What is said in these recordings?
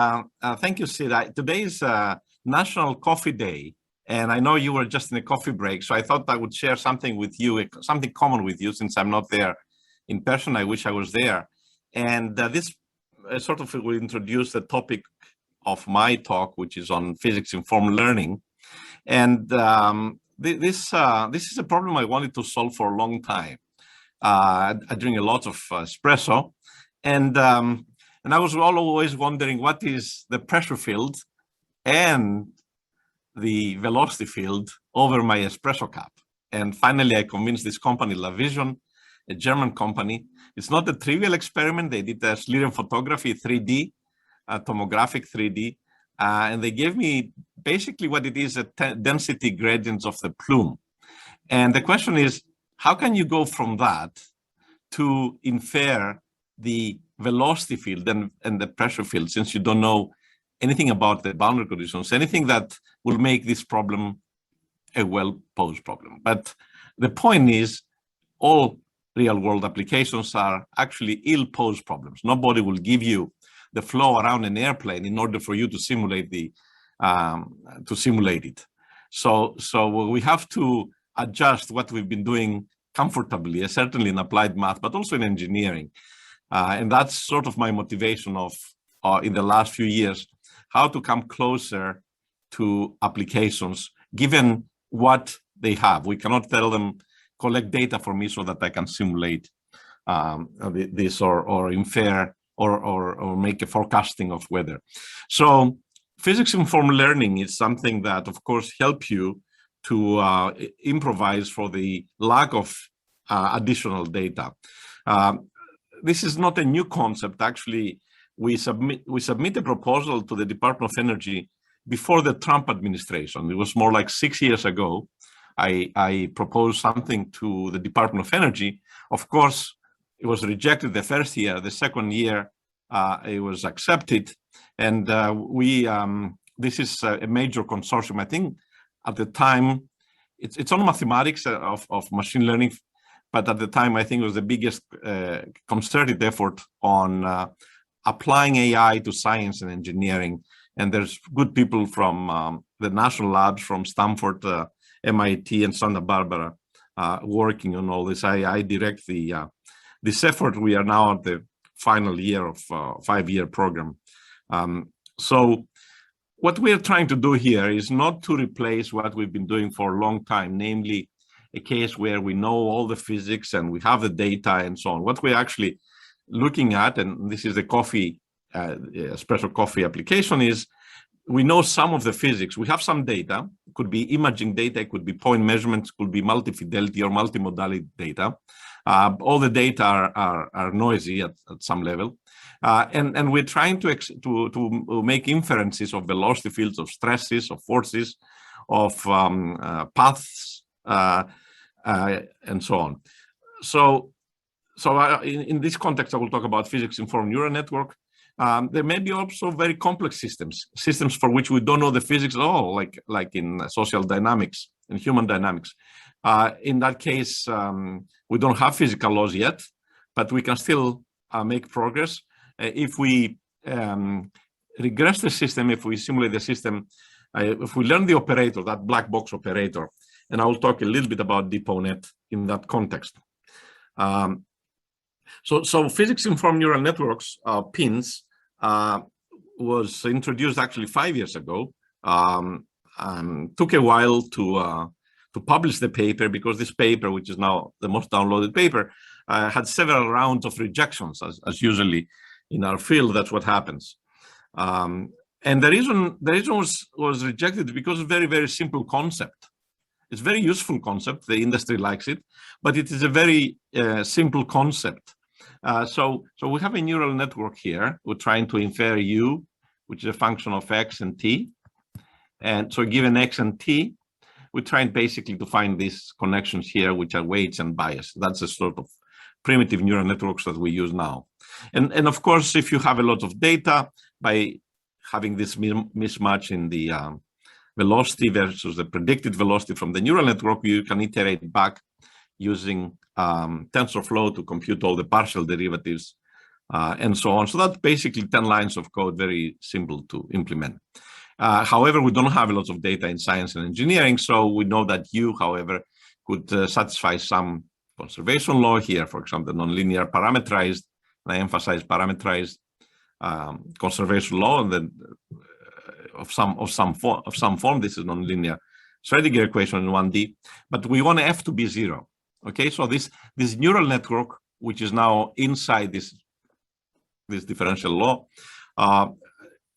Thank you, Sid. Today is National Coffee Day, and I know you were just in a coffee break, so I thought I would share something with you, something common with you, since I'm not there in person. I wish I was there. And this sort of will introduce the topic of my talk, which is on physics-informed learning. And this is a problem I wanted to solve for a long time. I drink a lot of espresso, and I was always wondering what is the pressure field and the velocity field over my espresso cup. And finally, I convinced this company, LaVision, a German company. It's not a trivial experiment. They did a Schlieren photography 3D, tomographic 3D, and they gave me basically what it is, a density gradients of the plume. And the question is, how can you go from that to infer the velocity field and the pressure field, since you don't know anything about the boundary conditions, anything that will make this problem a well-posed problem. But the point is, all real-world applications are actually ill-posed problems. Nobody will give you the flow around an airplane in order for you to simulate it. So we have to adjust what we've been doing comfortably, certainly in applied math, but also in engineering. And that's sort of my motivation of in the last few years, how to come closer to applications, given what they have. We cannot tell them, collect data for me so that I can simulate this or infer or make a forecasting of weather. So physics-informed learning is something that, of course, help you to improvise for the lack of additional data. This is not a new concept. Actually, we submit a proposal to the Department of Energy before the Trump administration. It was more like 6 years ago. I proposed something to the Department of Energy. Of course, it was rejected the first year. The second year, it was accepted. And this is a major consortium. I think at the time, it's on mathematics of machine learning, but at the time, I think it was the biggest concerted effort on applying AI to science and engineering. And there's good people from the national labs, from Stanford, MIT, and Santa Barbara working on all this. I direct this effort. We are now at the final year of a 5-year program. So what we are trying to do here is not to replace what we've been doing for a long time, namely a case where we know all the physics and we have the data and so on. What we're actually looking at, and this is the coffee, espresso coffee application, is we know some of the physics. We have some data. It could be imaging data, it could be point measurements, could be multi-fidelity or multimodality data. All the data are noisy at some level. And we're trying to make inferences of velocity fields, of stresses, of forces, of paths, and so on. So in this context, I will talk about physics-informed neural network. There may be also very complex systems for which we don't know the physics at all, like in social dynamics and human dynamics. In that case, we don't have physical laws yet, but we can still make progress. If we regress the system, if we simulate the system, if we learn the operator, that black box operator, and I will talk a little bit about DeepONet in that context. So physics-informed neural networks, PINNs, was introduced actually 5 years ago. Took a while to publish the paper, because this paper, which is now the most downloaded paper, had several rounds of rejections, as usually in our field. That's what happens. And the reason was rejected because of very, very simple concept. It's a very useful concept. The industry likes it, but it is a very simple concept. So we have a neural network here. We're trying to infer U, which is a function of X and T. And so given X and T, we're trying basically to find these connections here, which are weights and bias. That's a sort of primitive neural networks that we use now. And of course, if you have a lot of data, by having this mismatch in the velocity versus the predicted velocity from the neural network, you can iterate back using TensorFlow to compute all the partial derivatives and so on. So that's basically 10 lines of code, very simple to implement. However, we don't have a lot of data in science and engineering, so we know that you, however, could satisfy some conservation law here, for example, nonlinear parameterized, and I emphasize parameterized conservation law, and then of some form. This is nonlinear Schrödinger equation in 1D, but we want f to be 0. Okay, so this neural network, which is now inside this differential law,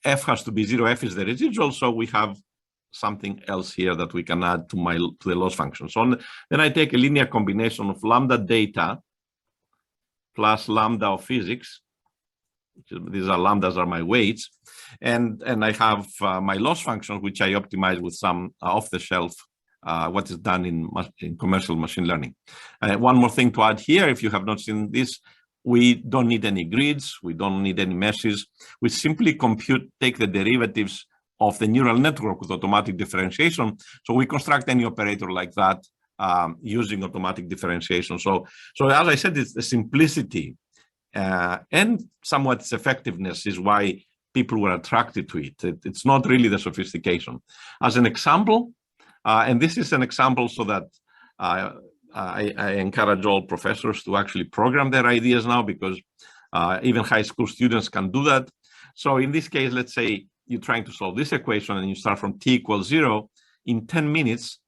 f has to be 0. F is the residual, so we have something else here that we can add to the loss function. So then I take a linear combination of lambda data plus lambda of physics. These are lambdas are my weights, and I have my loss function, which I optimize with some off-the-shelf what is done in commercial machine learning. One more thing to add here, if you have not seen this, we don't need any grids, we don't need any meshes. We simply take the derivatives of the neural network with automatic differentiation. So we construct any operator like that using automatic differentiation. So as I said, it's the simplicity and somewhat its effectiveness is why people were attracted to it. It's not really the sophistication. As an example, and this is an example so that I encourage all professors to actually program their ideas now, because even high school students can do that. So in this case, let's say you're trying to solve this equation and you start from t equals 0. In 10 minutes,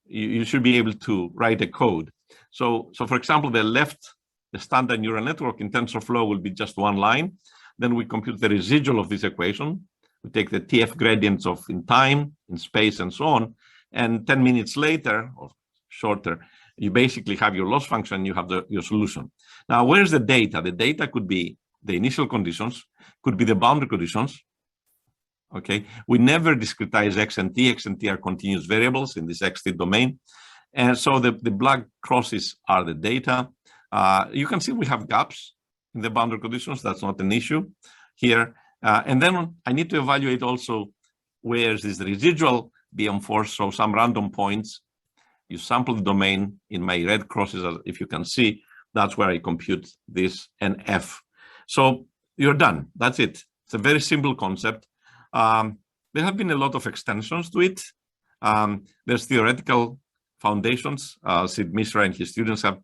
you should be able to write a code. So for example, the standard neural network in TensorFlow will be just one line. Then we compute the residual of this equation. We take the TF gradients of in time, in space, and so on. And 10 minutes later, or shorter, you basically have your loss function, you have your solution. Now, where's the data? The data could be the initial conditions, could be the boundary conditions. Okay, we never discretize x and t. X and t are continuous variables in this xt domain. And so the black crosses are the data. You can see we have gaps in the boundary conditions. That's not an issue here. And then I need to evaluate also where is this residual BM4. So some random points. You sample the domain in my red crosses, if you can see, that's where I compute this and f. So you're done. That's it. It's a very simple concept. There have been a lot of extensions to it. There's theoretical foundations. Sid Mishra and his students have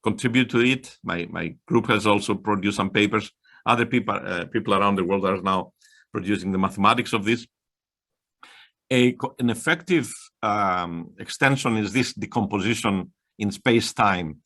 contributed to it. My group has also produced some papers. Other people around the world are now producing the mathematics of this. An effective extension is this decomposition in space-time.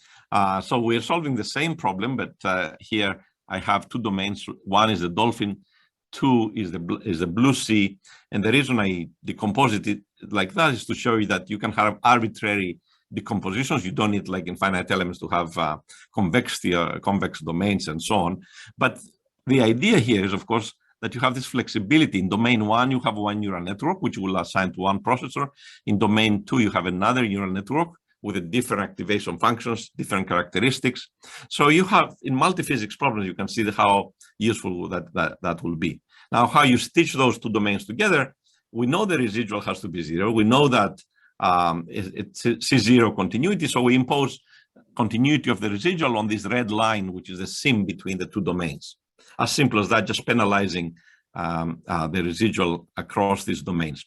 So we're solving the same problem, but here I have two domains. One is the dolphin, two is the blue sea. And the reason I decompose it like that is to show you that you can have arbitrary decompositions. You don't need, like in finite elements, to have convexity or convex domains and so on. But the idea here is, of course, that you have this flexibility. In domain 1, you have one neural network, which will assign to one processor. In domain 2, you have another neural network with a different activation functions, different characteristics. So you have, in multi-physics problems, you can see how useful that will be. Now, how you stitch those two domains together, we know the residual has to be 0. We know that it's C0 continuity, so we impose continuity of the residual on this red line, which is the sim between the two domains. As simple as that, just penalizing the residual across these domains.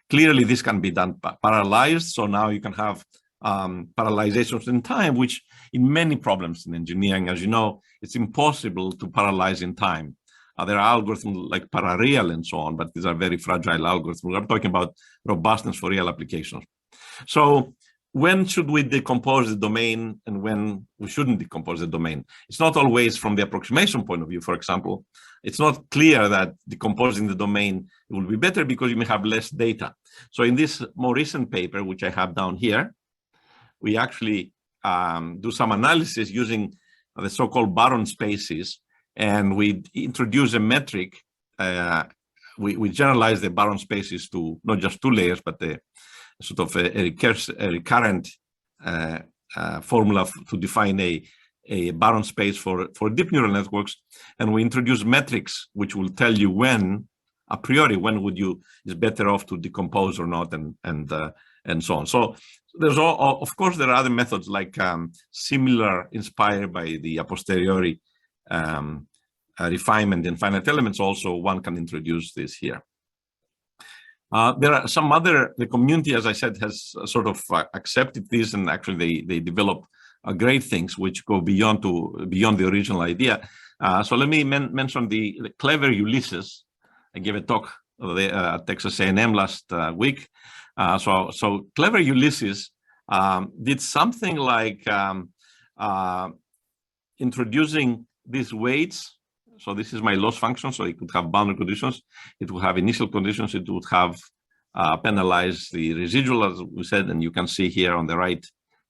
Clearly, this can be done parallelized, so now you can have parallelizations in time, which in many problems in engineering, as you know, it's impossible to parallelize in time. There are algorithms like parareal and so on, but these are very fragile algorithms. We're talking about robustness for real applications. So when should we decompose the domain and when we shouldn't decompose the domain? It's not always from the approximation point of view, for example. It's not clear that decomposing the domain will be better because you may have less data. So in this more recent paper, which I have down here, we actually do some analysis using the so-called Baron spaces, and we introduce a metric. We generalize the Baron spaces to not just two layers, but a sort of a recurrent formula to define a Baron space for deep neural networks. And we introduce metrics which will tell you when, a priori, when would you is better off to decompose or not, and so on. So there's of course there are other methods like similar, inspired by the a posteriori refinement in finite elements, also one can introduce this here. There are some other, the community, as I said, has sort of accepted this, and actually they develop great things which go beyond the original idea. So let me mention the clever Ulysses. I gave a talk at Texas A&M last week. So clever Ulysses did something like introducing these weights. So this is my loss function. So it could have boundary conditions. It would have initial conditions. It would have penalize the residual, as we said, and you can see here on the right,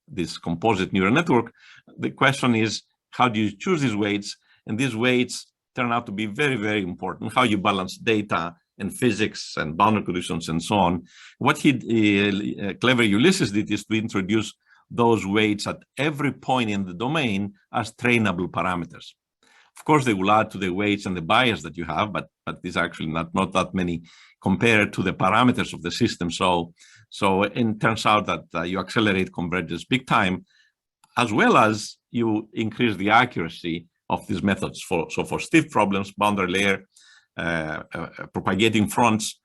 this composite neural network. The question is, how do you choose these weights? And these weights turn out to be very, very important, how you balance data and physics and boundary conditions and so on. What clever Ulysses did is to introduce those weights at every point in the domain as trainable parameters. Of course, they will add to the weights and the bias that you have, but these are actually not that many compared to the parameters of the system. So it turns out that you accelerate convergence big time, as well as you increase the accuracy of these methods. So for stiff problems, boundary layer, propagating fronts,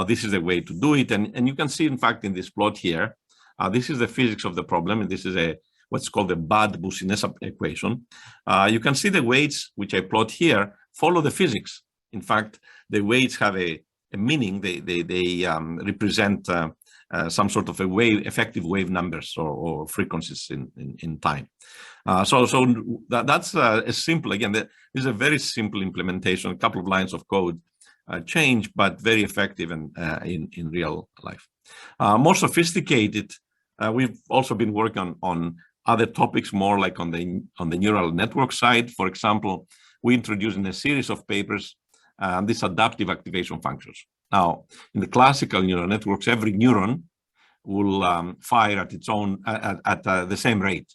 this is the way to do it. And you can see, in fact, in this plot here, this is the physics of the problem, and this is what's called the Bud-Boussinesq equation. You can see the weights, which I plot here, follow the physics. In fact, the weights have a meaning. They represent some sort of effective wave numbers or frequencies in time. So that's a simple, again, this is a very simple implementation, a couple of lines of code change, but very effective in real life. More sophisticated, we've also been working on other topics, more like on the neural network side. For example, we introduced in a series of papers these adaptive activation functions. Now, in the classical neural networks, every neuron will fire at its own at the same rate.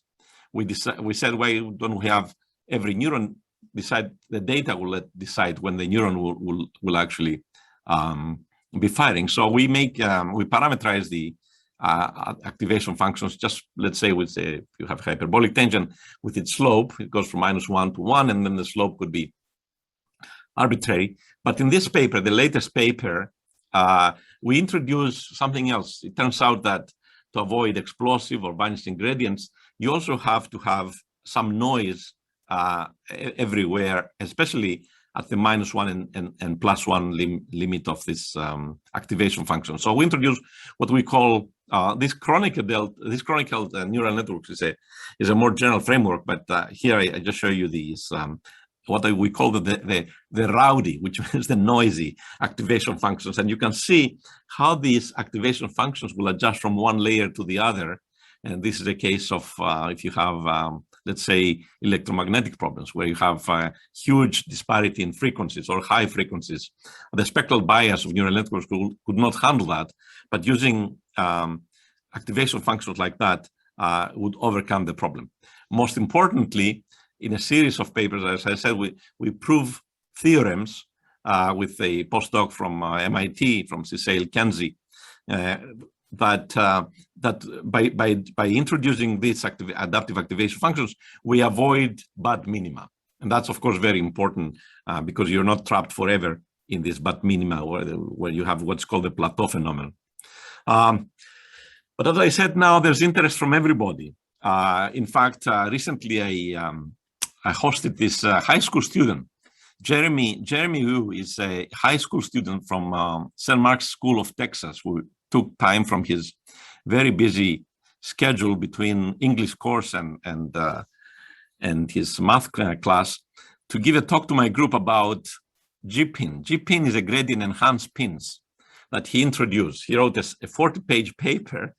We said, why don't we have every neuron decide? The data will decide when the neuron will actually be firing. So we parameterize the activation functions. Just let's say you have hyperbolic tangent with its slope. It goes from -1 to 1, and then the slope could be arbitrary. But in this paper, the latest paper, we introduce something else. It turns out that to avoid explosive or vanishing gradients, you also have to have some noise everywhere, especially at the -1 and +1 limit of this activation function. So we introduce what we call this chronicle neural networks is a more general framework, but here I just show you these what we call the rowdy, which is the noisy activation functions. And you can see how these activation functions will adjust from one layer to the other. And this is a case of if you have, let's say, electromagnetic problems where you have huge disparity in frequencies or high frequencies. The spectral bias of neural networks could not handle that, but using activation functions like that would overcome the problem. Most importantly, in a series of papers, as I said, we prove theorems with a postdoc from MIT, from Cecile Kenzie, that by introducing these adaptive activation functions, we avoid bad minima. And that's, of course, very important because you're not trapped forever in this bad minima where you have what's called the plateau phenomenon. But as I said, now there's interest from everybody. In fact, recently I hosted this high school student, Jeremy Wu is a high school student from St. Mark's School of Texas, who took time from his very busy schedule between English course and his math class to give a talk to my group about GPINN. GPINN is a gradient enhanced pins that he introduced. He wrote a 40-page paper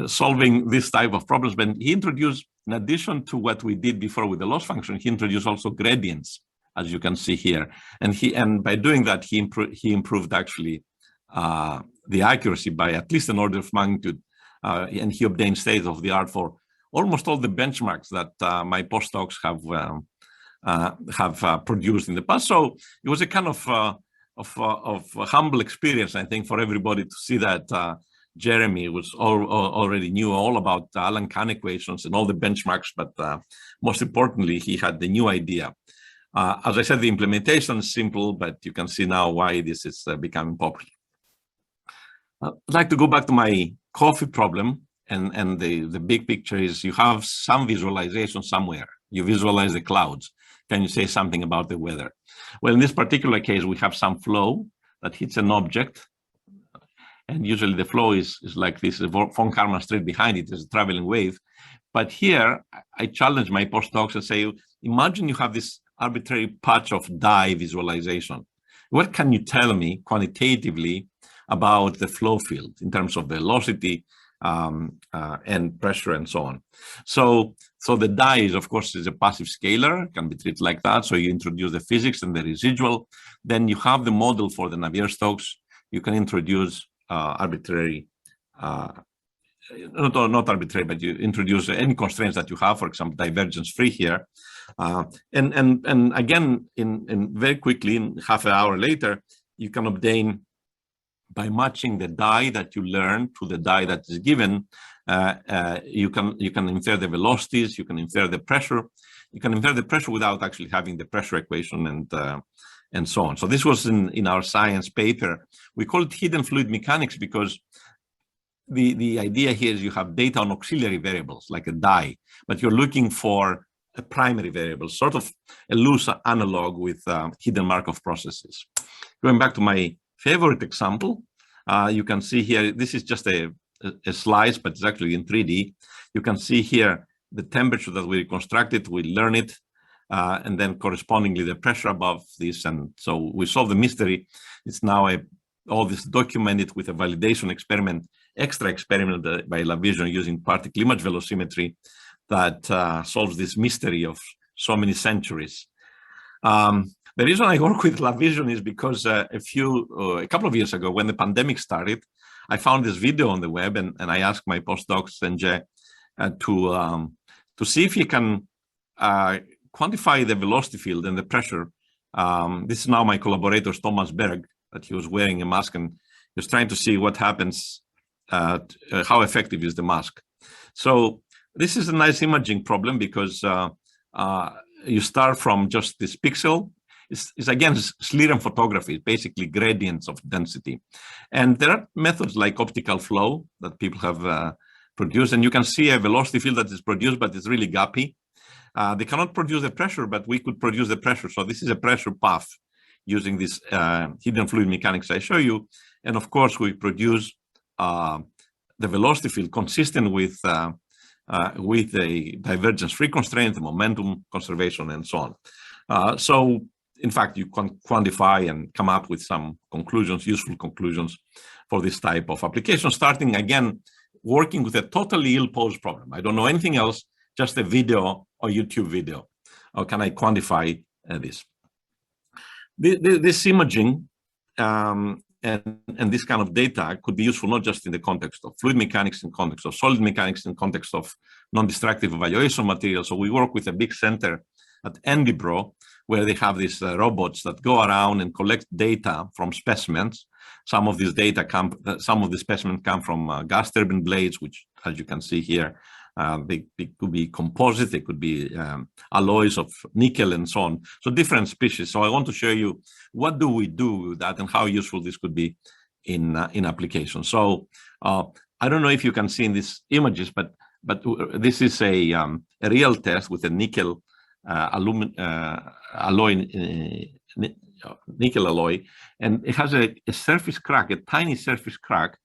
solving this type of problems. But he introduced, in addition to what we did before with the loss function, he introduced also gradients, as you can see here. And by doing that, he improved actually the accuracy by at least an order of magnitude, and he obtained state of the art for almost all the benchmarks that my postdocs have produced in the past. So it was a kind of humble experience, I think, for everybody to see that Jeremy was already knew all about Allen-Kahn equations and all the benchmarks, but most importantly, he had the new idea. As I said, the implementation is simple, but you can see now why this is becoming popular. I'd like to go back to my coffee problem, and the big picture is you have some visualization somewhere. You visualize the clouds. Can you say something about the weather? Well, in this particular case, we have some flow that hits an object. And usually the flow is like this, von Karman straight behind it is a traveling wave. But here, I challenge my postdocs and say, imagine you have this arbitrary patch of dye visualization. What can you tell me quantitatively about the flow field in terms of velocity and pressure and so on? So the dye is, of course, is a passive scalar, can be treated like that. So you introduce the physics and the residual. Then you have the model for the Navier-Stokes. You can introduce arbitrary, not arbitrary, but you introduce any constraints that you have, for example, divergence free here. And again, in very quickly, in half an hour later, you can obtain, by matching the dye that you learn to the dye that is given, you can infer the velocities, you can infer the pressure. You can infer the pressure without actually having the pressure equation and so on. So this was in our science paper. We call it hidden fluid mechanics because the idea here is you have data on auxiliary variables like a dye, but you're looking for a primary variable, sort of a loose analog with hidden Markov processes. Going back to my favorite example, you can see here, this is just a slice, but it's actually in 3D. You can see here the temperature that we reconstructed, we learn it, and then correspondingly the pressure above this. And so we solve the mystery. It's now all this documented with a validation experiment, extra experiment by LaVision using particle image velocimetry that solves this mystery of so many centuries. The reason I work with LaVision is because a couple of years ago, when the pandemic started, I found this video on the web, and I asked my postdocs to see if he can quantify the velocity field and the pressure. This is now my collaborator, Thomas Berg, that he was wearing a mask, and he was trying to see what happens, how effective is the mask. So this is a nice imaging problem because you start from just this pixel. It's again Schlieren photography, basically gradients of density. And there are methods like optical flow that people have produced, and you can see a velocity field that is produced, but it's really gappy. They cannot produce the pressure, but we could produce the pressure. So this is a pressure path using this hidden fluid mechanics I show you. And of course, we produce the velocity field consistent with the divergence-free constraint, the momentum conservation, and so on. So in fact, you can quantify and come up with some conclusions, useful conclusions for this type of application, starting again, working with a totally ill-posed problem. I don't know anything else, just a video or YouTube video. How can I quantify this? This imaging and this kind of data could be useful not just in the context of fluid mechanics, in context of solid mechanics, in context of non-destructive evaluation of materials. So we work with a big center at Edinburgh, where they have these robots that go around and collect data from specimens. Some of these some of the specimens come from gas turbine blades, which, as you can see here, they could be composite, they could be alloys of nickel and so on. So different species. So I want to show you what do we do with that and how useful this could be in application. So I don't know if you can see in these images, but this is a real test with a nickel alloy, nickel alloy, and it has a surface crack, a tiny surface crack,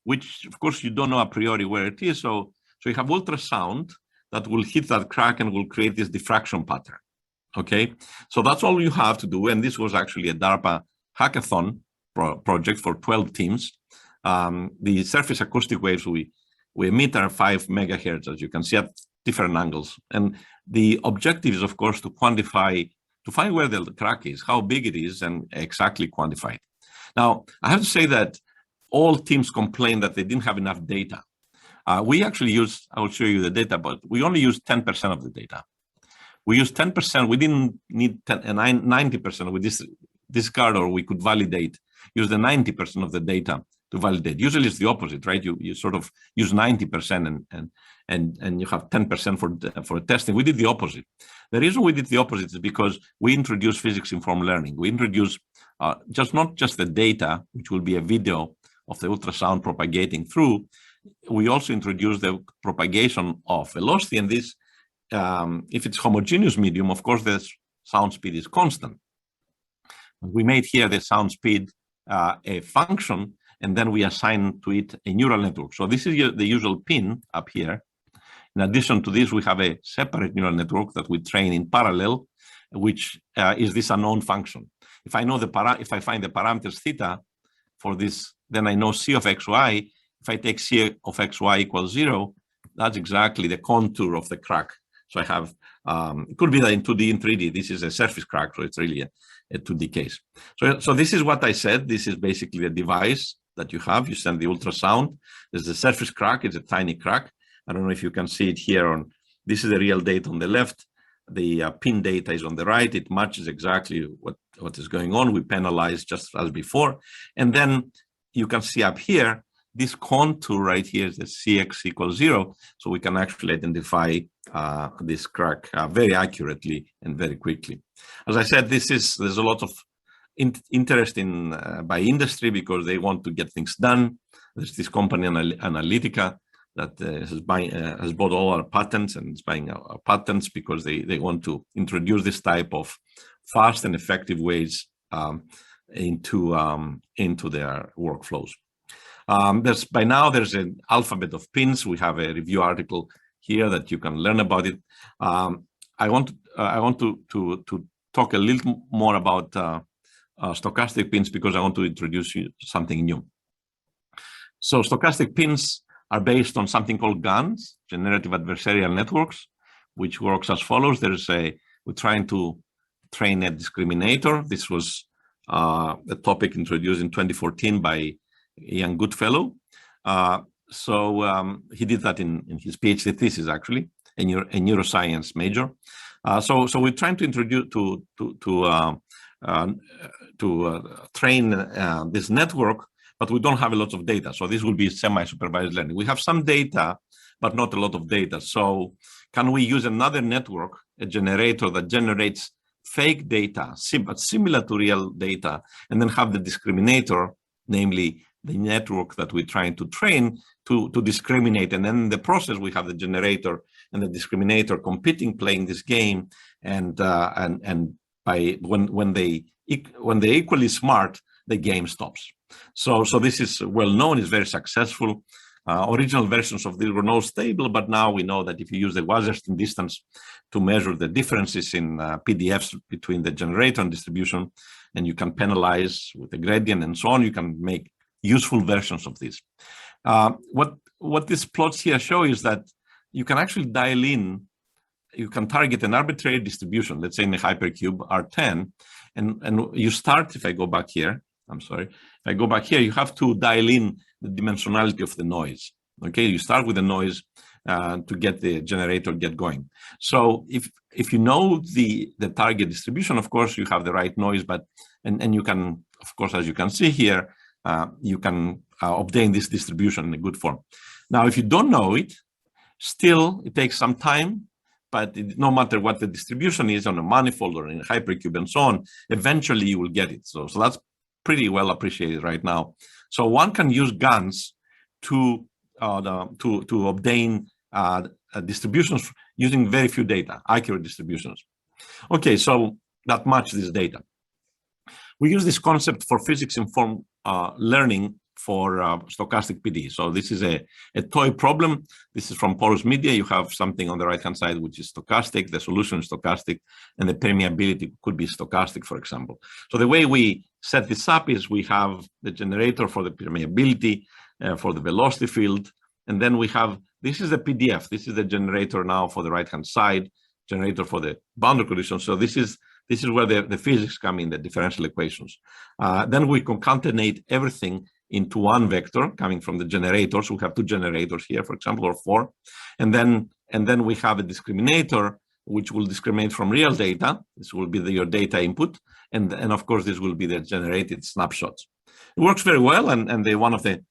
which of course you don't know a priori where it is. So you have ultrasound that will hit that crack and will create this diffraction pattern. Okay, so that's all you have to do. And this was actually a DARPA hackathon project for 12 teams. The surface acoustic waves we emit are 5 megahertz, as you can see, at different angles. And the objective is, of course, to quantify, to find where the crack is, how big it is, and exactly quantify it. Now, I have to say that all teams complained that they didn't have enough data. We actually used, I will show you the data, but we only used 10% of the data. We used 10%, we didn't need 90% with this discard, or we could validate, use the 90% of the data validate. Usually it's the opposite, right? You sort of use 90% and you have 10% for testing. We did the opposite. The reason we did the opposite is because we introduced physics-informed learning. We introduced not just the data, which will be a video of the ultrasound propagating through. We also introduced the propagation of velocity, and this, if it's homogeneous medium, of course, the sound speed is constant. We made here the sound speed a function, and then we assign to it a neural network. So this is the usual PINN up here. In addition to this, we have a separate neural network that we train in parallel, which is this unknown function. If I know if I find the parameters theta for this, then I know C of xy. If I take C of xy equals 0, that's exactly the contour of the crack. So I have, it could be that in 2D and 3D, this is a surface crack, so it's really a 2D case. So this is what I said. This is basically the device that you have. You send the ultrasound. There's a surface crack. It's a tiny crack. I don't know if you can see it here. This is the real data on the left. The PINN data is on the right. It matches exactly what is going on. We penalize just as before. And then you can see up here, this contour right here is the Cx equals 0. So we can actually identify this crack very accurately and very quickly. As I said, there's a lot of interest by industry because they want to get things done. There's this company, Analytica, that has bought all our patents and is buying our patents because they want to introduce this type of fast and effective ways into their workflows. By now there's an alphabet of PINNs. We have a review article here that you can learn about it. I want to talk a little more about stochastic PINNs because I want to introduce you to something new. So stochastic PINNs are based on something called GANs, generative adversarial networks, which works as follows. We're trying to train a discriminator. This was a topic introduced in 2014 by a young Goodfellow. So he did that in his PhD thesis, actually, a neuroscience major. So we're trying to introduce train this network, but we don't have a lot of data. So this will be semi-supervised learning. We have some data, but not a lot of data. So can we use another network, a generator that generates fake data, but similar to real data, and then have the discriminator, namely the network that we're trying to train to discriminate. And then in the process, we have the generator and the discriminator competing, playing this game. And when they're equally smart, the game stops. So this is well known, it's very successful. Original versions of this were not stable, but now we know that if you use the Wasserstein distance to measure the differences in PDFs between the generator and distribution, and you can penalize with the gradient and so on, you can make useful versions of this. What these plots here show is that you can actually dial in, you can target an arbitrary distribution, let's say in a hypercube R10, and you start, if I go back here, I'm sorry, if I go back here, you have to dial in the dimensionality of the noise. Okay, you start with the noise to get the generator get going. So if you know the target distribution, of course, you have the right noise, but and you can, of course, as you can see here, you can obtain this distribution in a good form. Now, if you don't know it, still it takes some time, but no matter what the distribution is on a manifold or in a hypercube and so on, eventually you will get it. So that's pretty well appreciated right now. So one can use GANs to obtain distributions using very few data, accurate distributions. Okay, so that matches this data. We use this concept for physics-informed learning for stochastic PD. So this is a toy problem. This is from Porous Media. You have something on the right-hand side, which is stochastic, the solution is stochastic, and the permeability could be stochastic, for example. So the way we set this up is we have the generator for the permeability, for the velocity field, and then we have, this is the PDF. This is the generator now for the right-hand side, generator for the boundary conditions. So this is where the physics come in, the differential equations. Then we concatenate everything into one vector coming from the generators. So we have two generators here, for example, or four. And then we have a discriminator which will discriminate from real data. This will be your data input. And of course, this will be the generated snapshots. It works very well. And one of the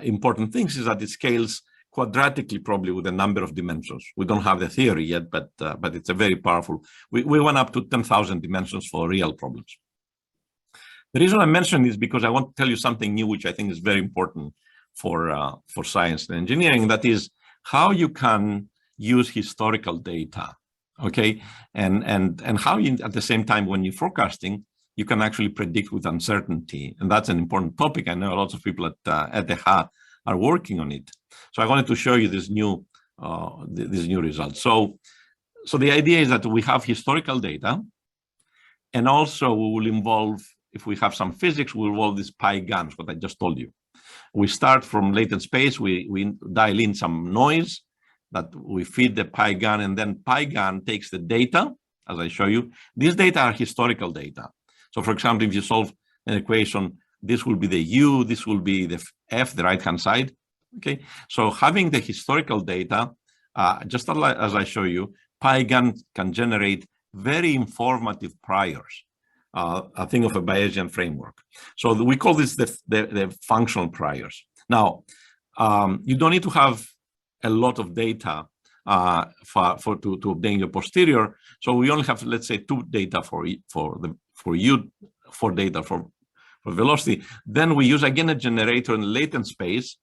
important things is that it scales quadratically, probably with a number of dimensions. We don't have the theory yet, but it's a very powerful. We went up to 10,000 dimensions for real problems. The reason I mention is because I want to tell you something new, which I think is very important for science and engineering. That is how you can use historical data, okay, and how you, at the same time when you're forecasting, you can actually predict with uncertainty, and that's an important topic. I know lots of people at the HA are working on it. So I wanted to show you this new result. So the idea is that we have historical data, and also we will involve, if we have some physics, we'll involve these GANs, what I just told you. We start from latent space, we dial in some noise that we feed the GAN, and then GAN takes the data, as I show you. These data are historical data. So for example, if you solve an equation, this will be the U, this will be the F, the right-hand side, okay? So having the historical data, just as I show you, GAN can generate very informative priors. Think of a Bayesian framework. So we call this the functional priors. Now, you don't need to have a lot of data to obtain your posterior. So we only have, let's say, 2 data for U, 4 data for velocity. Then we use again a generator in latent space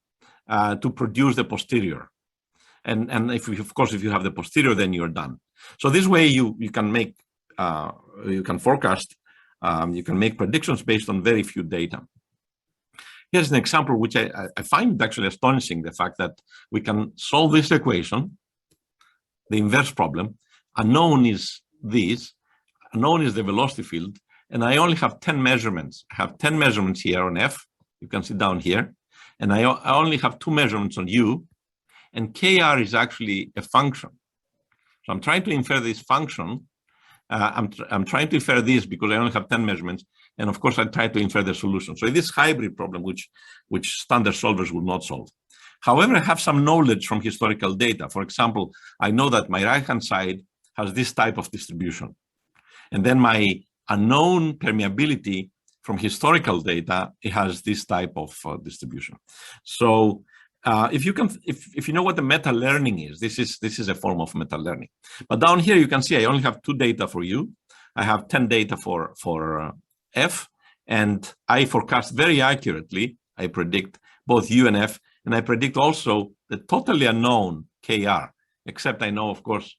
to produce the posterior. And of course, if you have the posterior, then you're done. So this way you can make you can forecast. You can make predictions based on very few data. Here's an example which I find actually astonishing, the fact that we can solve this equation, the inverse problem. Unknown is this, unknown is the velocity field, and I only have 10 measurements. I have 10 measurements here on F, you can see down here, and I only have 2 measurements on U, and KR is actually a function. So I'm trying to infer this function. I'm trying to infer this because I only have 10 measurements, and of course I try to infer the solution. So this hybrid problem, which standard solvers will not solve. However, I have some knowledge from historical data. For example, I know that my right-hand side has this type of distribution, and then my unknown permeability from historical data, it has this type of distribution. So if you know what the meta learning is, this is a form of meta learning. But down here you can see I only have 2 data for U. I have 10 data for F, and I forecast very accurately. I predict both U and F, and I predict also the totally unknown KR, except I know, of course,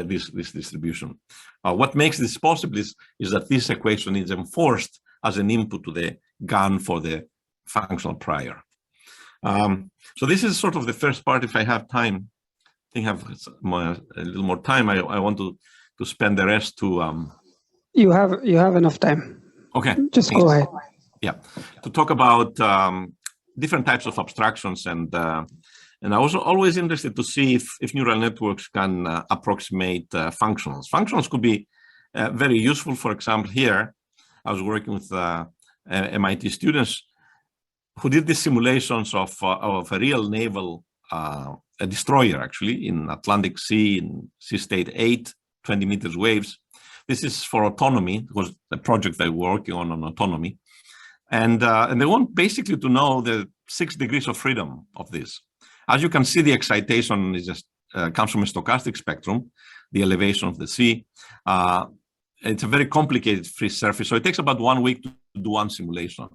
this distribution. What makes this possible is that this equation is enforced as an input to the GAN for the functional prior. So this is sort of the first part. If I have time, I think I have a little more time. I want to spend the rest to. You have enough time. Okay. Just go ahead. Yeah, to talk about different types of abstractions, and I was always interested to see if neural networks can approximate functionals. Functionals could be very useful. For example, here I was working with MIT students who did these simulations of a real naval a destroyer, actually, in Atlantic Sea, in Sea State 8, 20 meters waves. This is for autonomy. It was a project they were working on autonomy. And they want basically to know the 6 degrees of freedom of this. As you can see, the excitation is just, comes from a stochastic spectrum, the elevation of the sea. It's a very complicated free surface. So it takes about 1 week to do one simulation.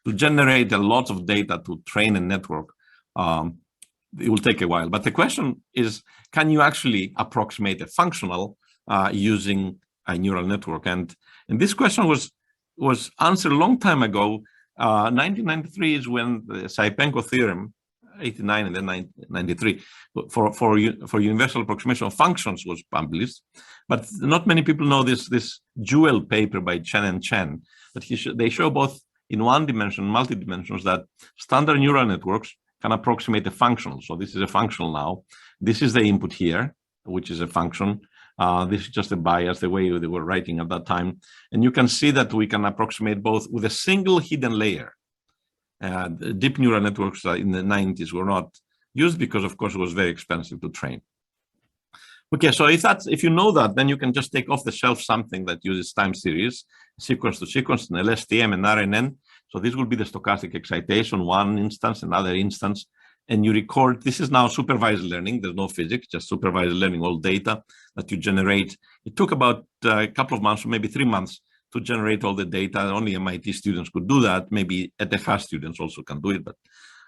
To generate a lot of data to train a network, it will take a while. But the question is, can you actually approximate a functional using a neural network? And this question was answered a long time ago. 1993 is when the Saipenko theorem, 89 and then 93, for universal approximation of functions was published. But not many people know this Jewel paper by Chen and Chen, that they show both in one dimension, multi-dimensions, that standard neural networks can approximate a functional. So this is a functional now. This is the input here, which is a function. This is just a bias, the way they were writing at that time. And you can see that we can approximate both with a single hidden layer. Deep neural networks in the 90s were not used because, of course, it was very expensive to train. Okay, so if you know that, then you can just take off the shelf something that uses time series, sequence to sequence, and LSTM and RNN. So this will be the stochastic excitation, one instance, another instance, and you record. This is now supervised learning. There's no physics, just supervised learning, all data that you generate. It took about a couple of months, or maybe 3 months, to generate all the data. Only MIT students could do that. Maybe ETH students also can do it, but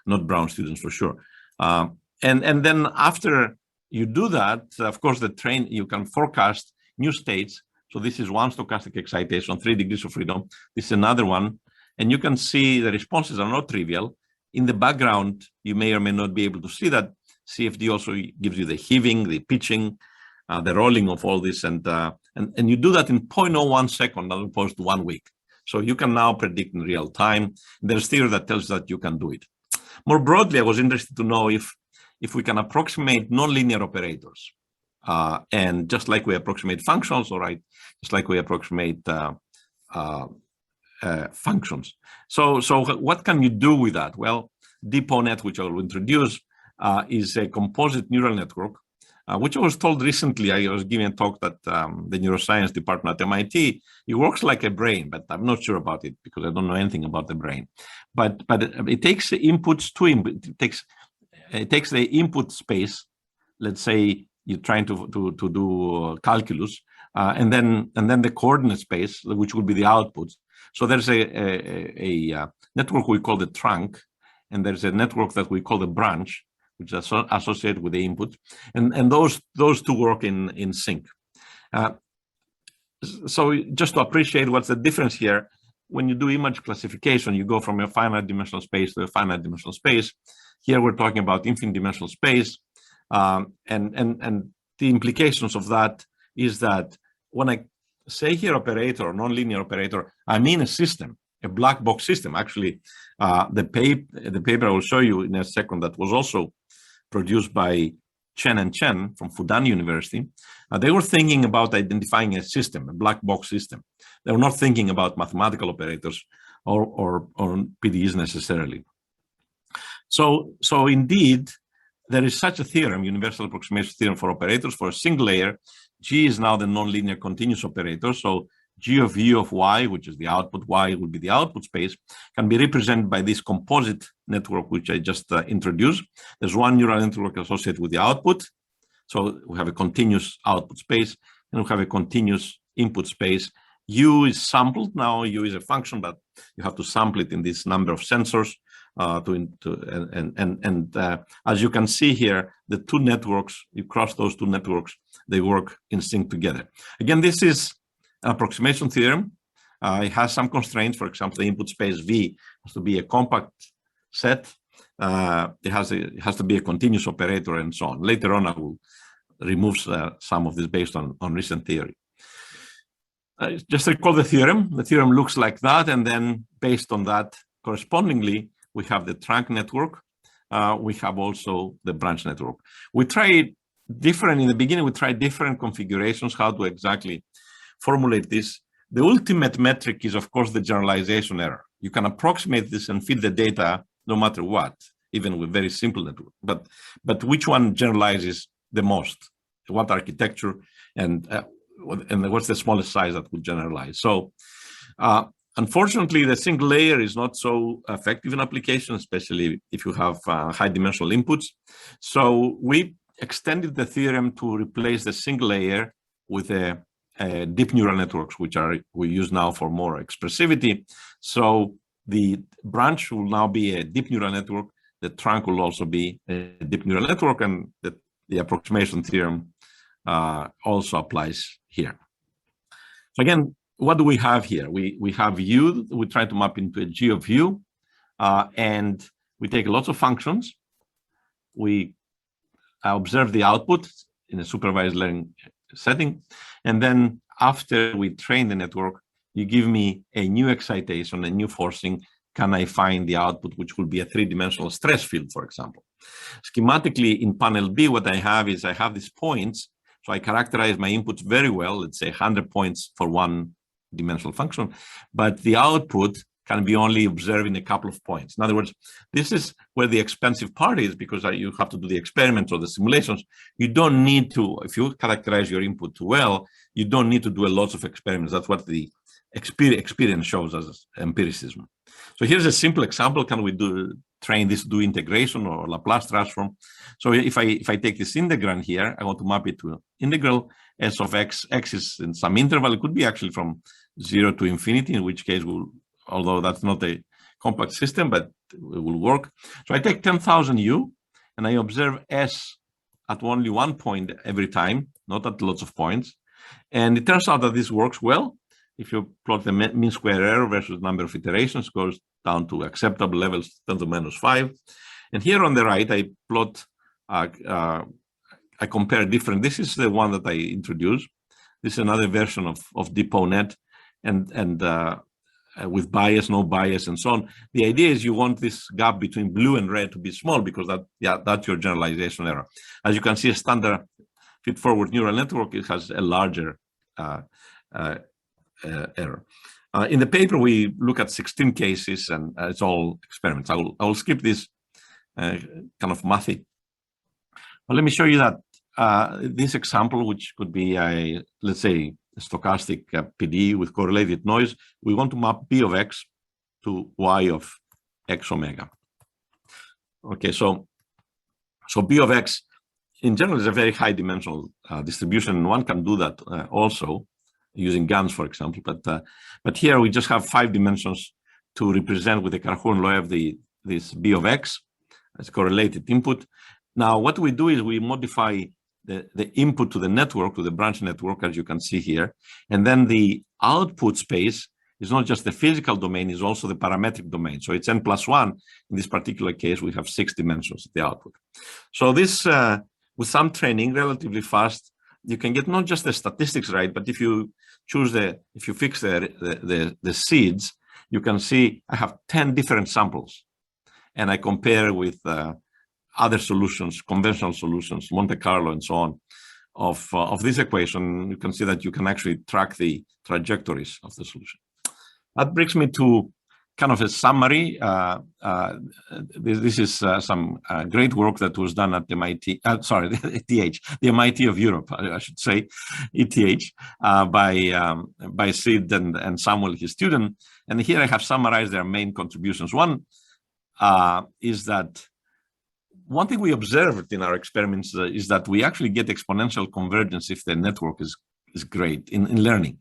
not Brown students for sure. And then after you do that, of course, you can forecast new states. So this is one stochastic excitation, 3 degrees of freedom. This is another one. And you can see the responses are not trivial. In the background, you may or may not be able to see that. CFD also gives you the heaving, the pitching, the rolling of all this. And you do that in 0.01 second as opposed to 1 week. So you can now predict in real time. There's theory that tells that you can do it. More broadly, I was interested to know if we can approximate nonlinear operators. And just like we approximate functions, all right, just like we approximate functions. So what can you do with that? Well, DeepONet, which I will introduce, is a composite neural network, which I was told recently. I was giving a talk at the neuroscience department at MIT. It works like a brain, but I'm not sure about it because I don't know anything about the brain. But it takes inputs to input. It takes the input space. Let's say you're trying to do calculus, and then the coordinate space, which will be the outputs. So there's a network we call the trunk, and there's a network that we call the branch, which is associated with the input, and those two work in sync. So just to appreciate what's the difference here, when you do image classification, you go from a finite dimensional space to a finite dimensional space. Here we're talking about infinite dimensional space, and the implications of that is that when I say here operator, nonlinear operator, I mean a system, a black box system. Actually, the paper I will show you in a second that was also produced by Chen and Chen from Fudan University, they were thinking about identifying a system, a black box system. They were not thinking about mathematical operators or PDEs necessarily. So indeed, there is such a theorem, universal approximation theorem for operators for a single layer. G is now the nonlinear continuous operator. So G of U of Y, which is the output, Y will be the output space, can be represented by this composite network, which I just introduced. There's one neural network associated with the output. So we have a continuous output space, and we have a continuous input space. U is sampled. Now U is a function, but you have to sample it in this number of sensors. As you can see here, the two networks, you cross those two networks, they work in sync together. Again, this is an approximation theorem. It has some constraints. For example, the input space V has to be a compact set. It has to be a continuous operator and so on. Later on, I will remove some of this based on recent theory. Just recall the theorem. The theorem looks like that, and then based on that, correspondingly, we have the trunk network. We have also the branch network. We tried different, in the beginning, we tried different configurations, how to exactly formulate this. The ultimate metric is, of course, the generalization error. You can approximate this and fit the data no matter what, even with very simple network. But which one generalizes the most? What architecture and what's the smallest size that will generalize? So, unfortunately, the single layer is not so effective in application, especially if you have high dimensional inputs. So we extended the theorem to replace the single layer with a deep neural networks, which we use now for more expressivity. So the branch will now be a deep neural network. The trunk will also be a deep neural network, and the approximation theorem also applies here. So again, what do we have here? We have U. We try to map into a G of U, and we take lots of functions. We observe the output in a supervised learning setting, and then after we train the network, you give me a new excitation, a new forcing. Can I find the output, which will be a three-dimensional stress field, for example? Schematically, in panel B, what I have is I have these points. So I characterize my inputs very well. Let's say 100 points for one dimensional function, but the output can be only observed in a couple of points. In other words, this is where the expensive part is, because you have to do the experiments or the simulations. You don't need to, if you characterize your input well, you don't need to do lots of experiments. That's what the experience shows as empiricism. So here's a simple example. Can we train this, do integration or Laplace transform? So if I take this integrand here, I want to map it to integral s of x. X is in some interval. It could be actually from 0 to infinity, in which case although that's not a compact system, but it will work. So I take 10,000 u, and I observe s at only one point every time, not at lots of points. And it turns out that this works well. If you plot the mean square error versus number of iterations, goes down to acceptable levels, 10 to minus 5. And here on the right, I plot, I compare different. This is the one that I introduced. This is another version of DeepONet, and with bias, no bias, and so on. The idea is you want this gap between blue and red to be small, because that's your generalization error. As you can see, a standard feed-forward neural network, it has a larger error. In the paper, we look at 16 cases, and it's all experiments. I will skip this kind of mathy. But let me show you that this example, which could be let's say, a stochastic PD with correlated noise. We want to map B of x to y of x omega. Okay, so B of x in general is a very high dimensional distribution, and one can do that also using GANs, for example. But here we just have 5 dimensions to represent with the Karniadakis this B of x as correlated input. Now, what we do is we modify the input to the network, to the branch network, as you can see here. And then the output space is not just the physical domain, it's also the parametric domain. So it's n+1. In this particular case, we have 6 dimensions, the output. So this, with some training, relatively fast, you can get not just the statistics right, but if you choose if you fix the seeds, you can see I have 10 different samples. And I compare with other solutions, conventional solutions, Monte Carlo and so on, of this equation. You can see that you can actually track the trajectories of the solution. That brings me to kind of a summary. This is some great work that was done at MIT, sorry, ETH, the MIT of Europe, I should say, ETH, by Sid and Samuel, his student. And here I have summarized their main contributions. One is that one thing we observed in our experiments is that we actually get exponential convergence if the network is great in learning.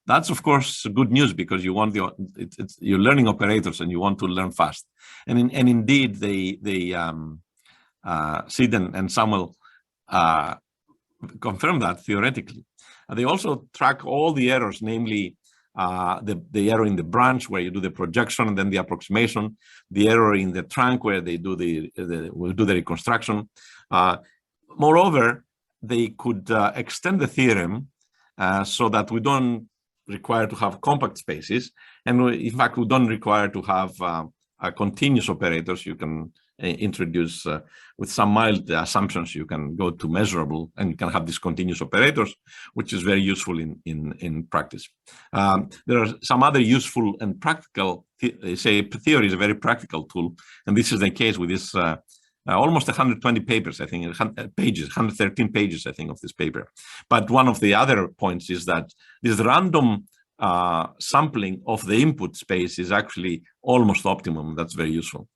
That's of course good news, because you want you're learning operators and you want to learn fast. And indeed Sid and Samuel confirm that theoretically. They also track all the errors, namely the error in the branch where you do the projection and then the approximation, the error in the trunk where they do will do the reconstruction. Moreover, they could extend the theorem so that we don't require to have compact spaces, and in fact we don't require to have continuous operators. You can introduce with some mild assumptions, you can go to measurable, and you can have these continuous operators, which is very useful in practice. There are some other useful and practical, say theory is a very practical tool, and this is the case with this almost 120 papers, I think, pages, 113 pages, I think, of this paper. But one of the other points is that this random sampling of the input space is actually almost optimum. That's very useful.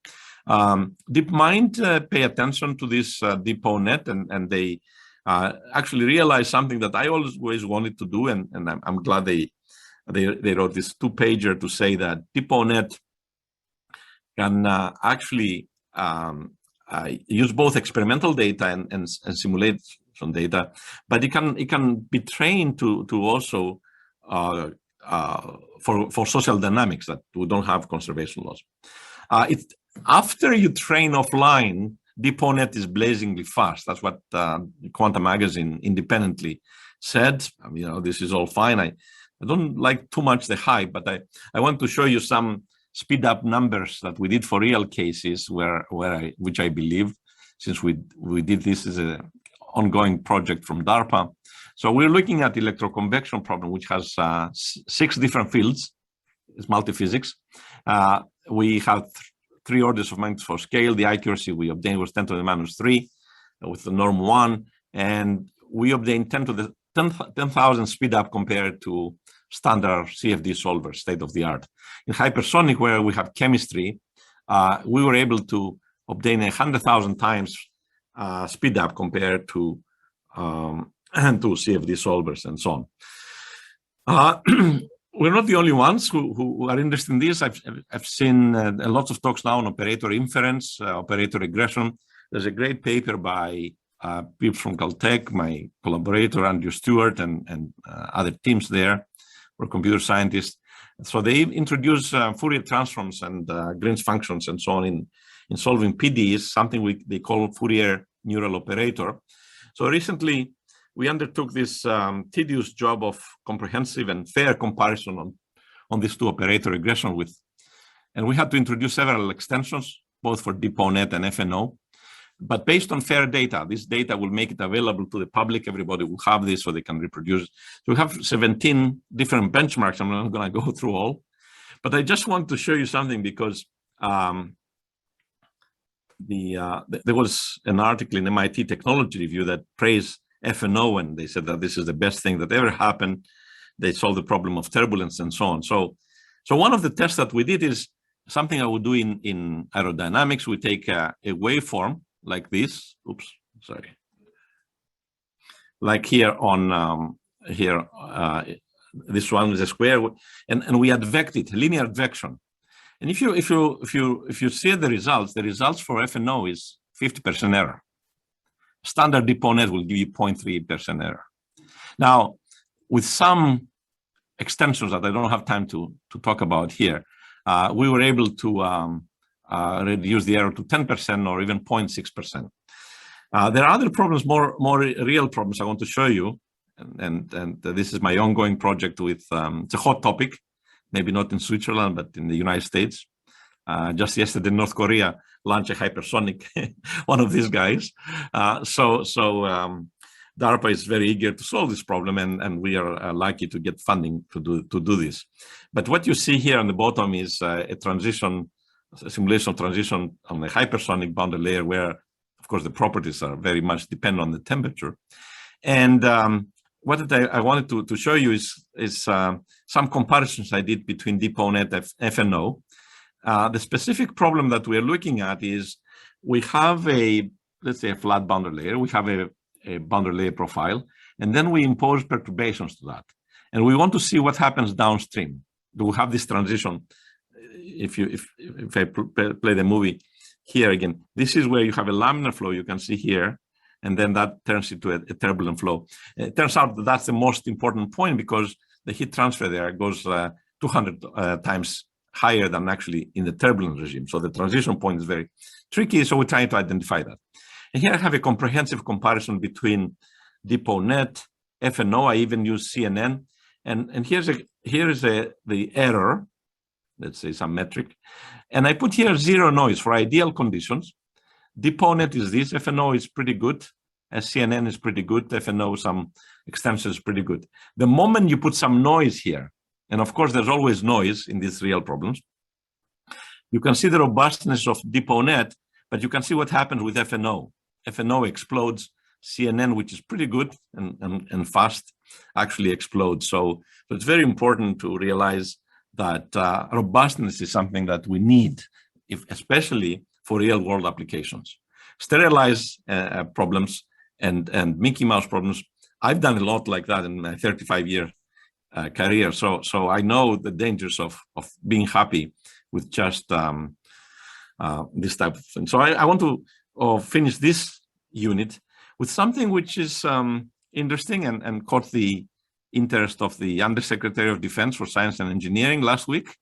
DeepMind pay attention to this DeepONet, and they actually realized something that I always wanted to do, and I'm glad they wrote this 2-pager to say that DeepONet can actually use both experimental data and simulation data, but it can be trained to also for social dynamics, that we don't have conservation laws. After you train offline, DeepONet is blazingly fast. That's what Quantum Magazine independently said. You know, this is all fine. I don't like too much the hype, but I want to show you some speed up numbers that we did for real cases which I believe, since we did this as an ongoing project from DARPA. So we're looking at electroconvection problem, which has 6 different fields. it's multi-physics. We had 3 orders of magnitude for scale. The accuracy we obtained was 10 to the minus 3 with the norm 1, and we obtained 10,000 speed up compared to standard CFD solvers, state of the art. In hypersonic, where we have chemistry, we were able to obtain 100,000 times speed up compared to CFD solvers and so on. We're not the only ones who are interested in this. I've seen lots of talks now on operator inference, operator regression. There's a great paper by people from Caltech, my collaborator Andrew Stewart, and other teams there, or computer scientists. So they introduce Fourier transforms and Green's functions and so on in solving PDEs, something they call Fourier neural operator. So recently, we undertook this tedious job of comprehensive and fair comparison on these 2 operator regression and we had to introduce several extensions, both for DeepONet and FNO. But based on fair data, this data will make it available to the public. Everybody will have this so they can reproduce. So we have 17 different benchmarks. I'm not going to go through all, but I just want to show you something because there was an article in MIT Technology Review that praised FNO, and they said that this is the best thing that ever happened. They solved the problem of turbulence and so on. So one of the tests that we did is something I would do in aerodynamics. We take a waveform like this. Oops, sorry. Like here on this one is a square, and we advect it, linear advection. And if you see the results for FNO is 50% error. Standard DeepONet will give you 0.3% error. Now, with some extensions that I don't have time to talk about here, we were able to reduce the error to 10% or even 0.6%. There are other problems, more real problems I want to show you, and this is my ongoing project with, it's a hot topic, maybe not in Switzerland, but in the United States. Just yesterday, North Korea launched a hypersonic, one of these guys. DARPA is very eager to solve this problem, and we are lucky to get funding to do this. But what you see here on the bottom is a simulation transition on the hypersonic boundary layer, where, of course, the properties are very much depend on the temperature. And what I wanted to show you is some comparisons I did between DeepONet and FNO. The specific problem that we're looking at is we have let's say a flat boundary layer. We have a boundary layer profile, and then we impose perturbations to that. And we want to see what happens downstream. Do we have this transition? If I play the movie here again, this is where you have a laminar flow, you can see here, and then that turns into a turbulent flow. It turns out that that's the most important point because the heat transfer there goes 200 times higher than actually in the turbulent regime. So the transition point is very tricky, so we're trying to identify that. And here I have a comprehensive comparison between DeepONet, FNO, I even use CNN, and here is the error, let's say some metric, and I put here 0 noise for ideal conditions. DeepONet is this, FNO is pretty good, CNN is pretty good, FNO, some extension is pretty good. The moment you put some noise here, and of course there's always noise in these real problems, you can see the robustness of DeepONet, but you can see what happens with FNO. FNO explodes, CNN, which is pretty good and fast, actually explodes. So it's very important to realize that robustness is something that we need, especially for real-world applications. Sterilize problems and Mickey Mouse problems, I've done a lot like that in my 35-year career. So I know the dangers of being happy with just this type of thing. So I want to finish this unit with something which is interesting and caught the interest of the Undersecretary of Defense for Science and Engineering last week.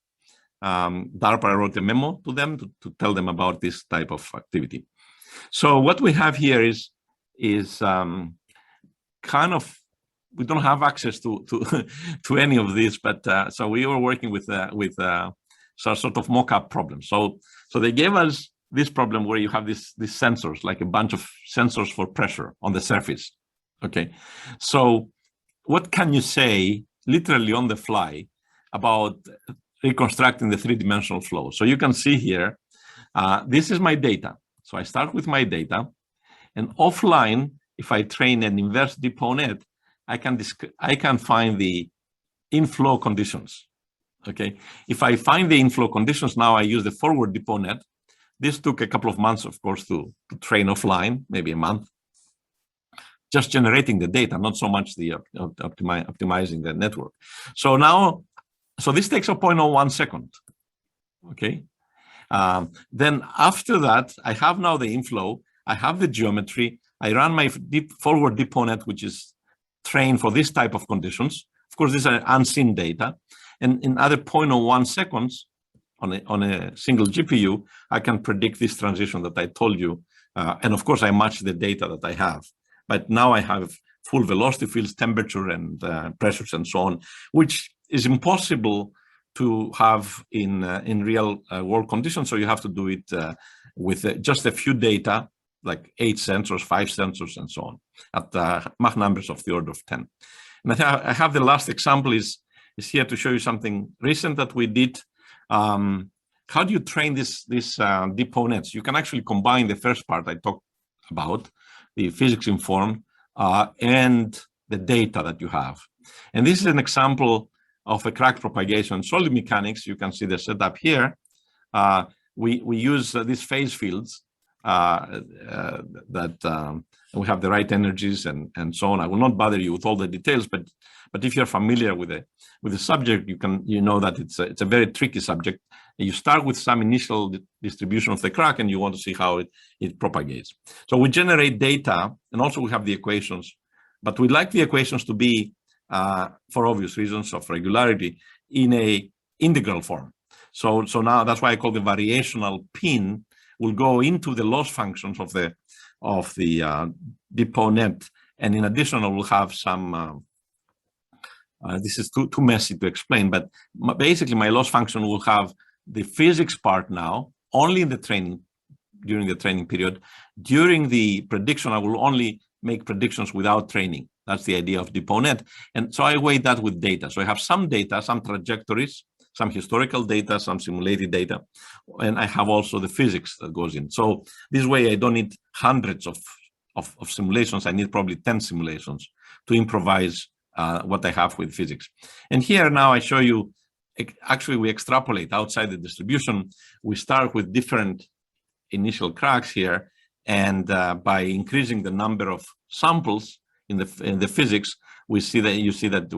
DARPA wrote a memo to them to tell them about this type of activity. So what we have here is kind of, we don't have access to any of this, but so we were working with sort of mock-up problem. So they gave us this problem where you have these sensors, like a bunch of sensors for pressure on the surface. Okay, so what can you say literally on the fly about reconstructing the three-dimensional flow. So you can see here, this is my data. So I start with my data, and offline, if I train an inverse DeepONet, I can find the inflow conditions. Okay, if I find the inflow conditions, now I use the forward DeepONet. This took a couple of months, of course, to train offline, maybe a month, just generating the data, not so much the optimizing the network. So now, so this takes a 0.01 second. Okay, then after that, I have now the inflow, I have the geometry, I run my forward DeepONet, which is trained for this type of conditions. Of course, these are unseen data. And in other 0.01 seconds on a single GPU, I can predict this transition that I told you. And of course, I match the data that I have. But now I have full velocity fields, temperature, and pressures, and so on, which is impossible to have in real world conditions. So you have to do it with just a few data, like 8 sensors, 5 sensors, and so on, at Mach numbers of the order of 10. And I have the last example is here to show you something recent that we did. How do you train this DeepONets? You can actually combine the first part I talked about, the physics informed, and the data that you have. And this is an example of a crack propagation. Solid mechanics, you can see the setup here. We use these phase fields that we have the right energies and so on. I will not bother you with all the details, but if you're familiar with the subject, you know that it's a very tricky subject. You start with some initial distribution of the crack, and you want to see how it propagates. So we generate data, and also we have the equations, but we like the equations to be, for obvious reasons of regularity, in a integral form. So now that's why I call the variational PINN will go into the loss functions of the DeepONet, and in addition, I will have some. This is too messy to explain, but basically, my loss function will have the physics part now only in the training, during the training period. During the prediction, I will only make predictions without training. That's the idea of DeepONet, and so I weight that with data. So I have some data, some trajectories, some historical data, some simulated data, and I have also the physics that goes in. So this way, I don't need hundreds of simulations. I need probably 10 simulations to improvise what I have with physics. And here now I show you, actually we extrapolate outside the distribution. We start with different initial cracks here, and by increasing the number of samples in the physics, you see that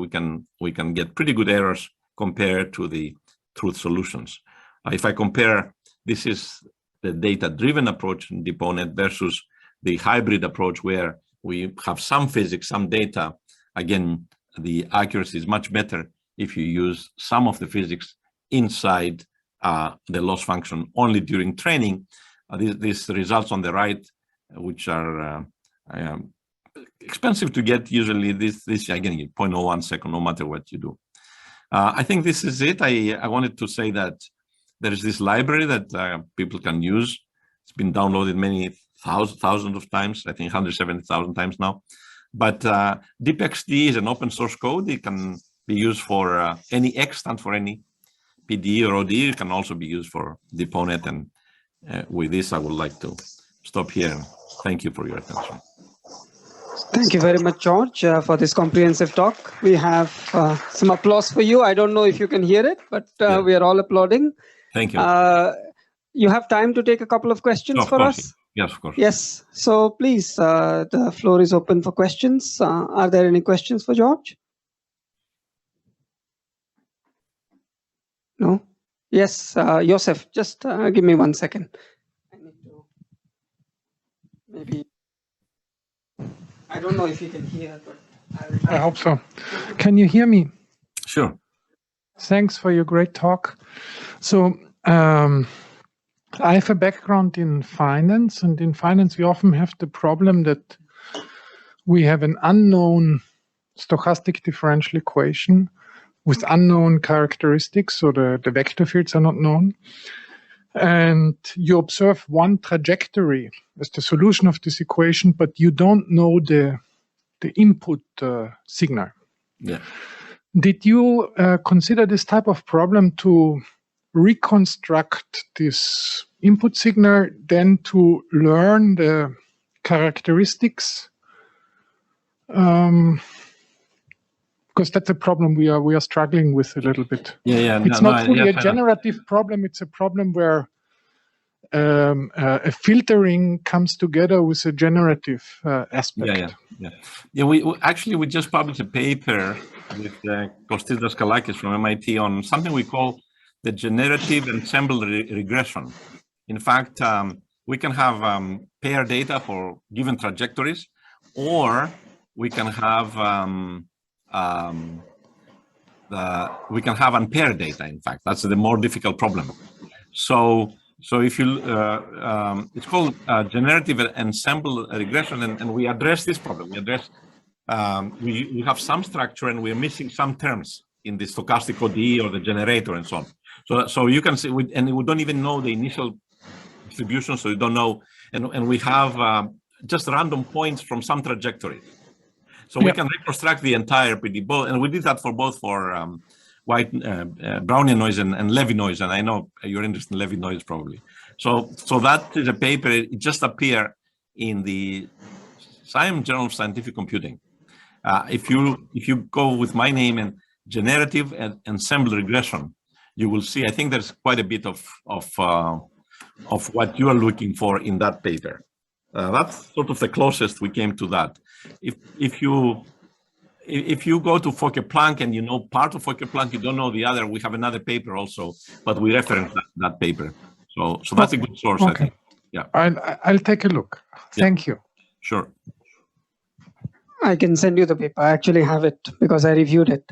we can get pretty good errors compared to the truth solutions. If I compare, this is the data-driven approach in DeepONet versus the hybrid approach where we have some physics, some data. Again, the accuracy is much better if you use some of the physics inside the loss function only during training. These results on the right, which are expensive to get, usually this again, 0.01 second, no matter what you do. I think this is it. I wanted to say that there is this library that people can use. It's been downloaded many thousands of times, I think 170,000 times now. But DeepXD is an open source code. It can be used for any X, stand for any PD or OD. It can also be used for DeepONet. And with this, I would like to stop here. Thank you for your attention. Thank you very much, George, for this comprehensive talk. We have some applause for you. I don't know if you can hear it, but yeah, we are all applauding. Thank you. You have time to take a couple of questions for us? Yes, of course. Yes. So please, the floor is open for questions. Are there any questions for George? No? Yes, Joseph, just give me 1 second. I need to maybe. I don't know if you can hear, but I hope so. Can you hear me? Sure. Thanks for your great talk. So I have a background in finance, and in finance we often have the problem that we have an unknown stochastic differential equation with unknown characteristics, so the vector fields are not known. And you observe one trajectory as the solution of this equation, but you don't know the input signal. Yeah. Did you consider this type of problem to reconstruct this input signal, then to learn the characteristics? Because that's a problem we are struggling with a little bit. It's not fully a generative problem. It's a problem where a filtering comes together with a generative aspect. We just published a paper with Karniadakis from MIT on something we call the generative ensemble regression. In fact, we can have pair data for given trajectories, or we can have unpaired data. In fact, that's the more difficult problem. So if you, it's called generative ensemble regression, and we address this problem. We address, we have some structure and we're missing some terms in the stochastic ODE or the generator and so on. So you can see, and we don't even know the initial distribution, so you don't know, and we have just random points from some trajectory. So we can reconstruct the entire PD, and we did that for both white Brownian noise and Levy noise, and I know you're interested in Levy noise probably. So that is a paper. It just appeared in the Science Journal of Scientific Computing. If you go with my name and generative and ensemble regression, you will see. I think there's quite a bit of what you are looking for in that paper. That's sort of the closest we came to that. If you go to Fokker-Planck and you know part of Fokker-Planck, you don't know the other. We have another paper also, but we reference that paper. So that's a good source, I think. Yeah. I'll take a look. Thank you. Sure. I can send you the paper. I actually have it because I reviewed it.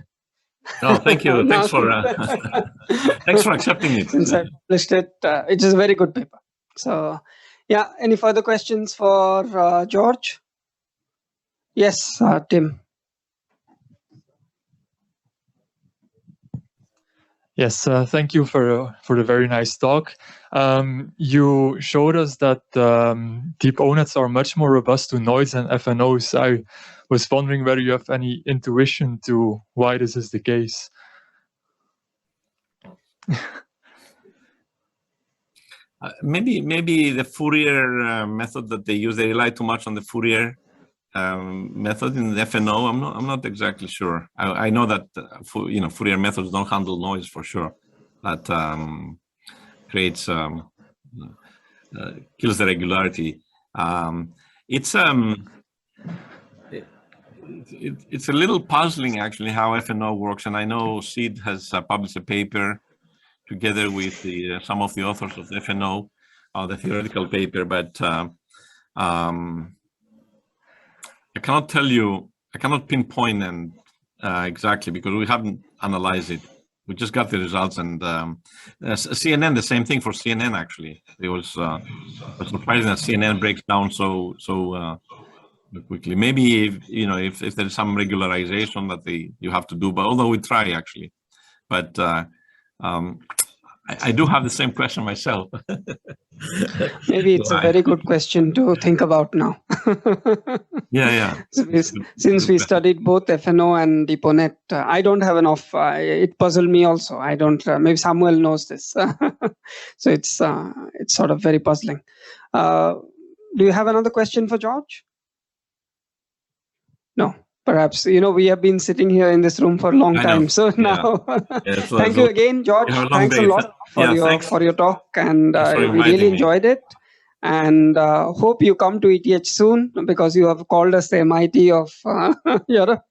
Oh, thank you. Thanks for accepting it. Since I published it, it is a very good paper. So, yeah. Any further questions for George? Yes, Tim. Yes, thank you for the very nice talk. You showed us that DeepONets are much more robust to noise than FNOs. I was wondering whether you have any intuition to why this is the case. Maybe the Fourier method that they use, they rely too much on the Fourier method in the FNO. I'm not exactly sure. I know that Fourier methods don't handle noise for sure. That creates kills the regularity. It's a little puzzling actually how FNO works, and I know Sid has published a paper together with some of the authors of the FNO, the theoretical paper, but I cannot tell you, I cannot pinpoint and exactly because we haven't analyzed it. We just got the results, and CNN, the same thing for CNN actually. It was surprising that CNN breaks down so quickly. Maybe if there's some regularization that you have to do, but although we try actually, but I do have the same question myself. Maybe it's a very good question to think about now. Yeah. Since we studied both FNO and DeepONet, I don't have enough. It puzzled me also. I don't. Maybe Samuel knows this. So it's sort of very puzzling. Do you have another question for George? No. Perhaps, we have been sitting here in this room for a long time. So now, thank you again, George. Thanks a lot for your talk, and we really enjoyed it. And hope you come to ETH soon, because you have called us the MIT of Europe.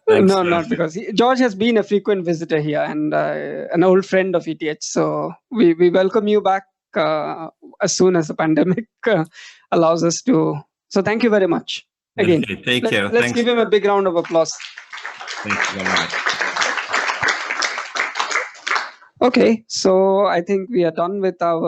No, not because George has been a frequent visitor here and an old friend of ETH. So we welcome you back as soon as the pandemic allows us to. So thank you very much. Again, okay, take care. Let's give him a big round of applause. Thank you very much. Okay, so I think we are done with our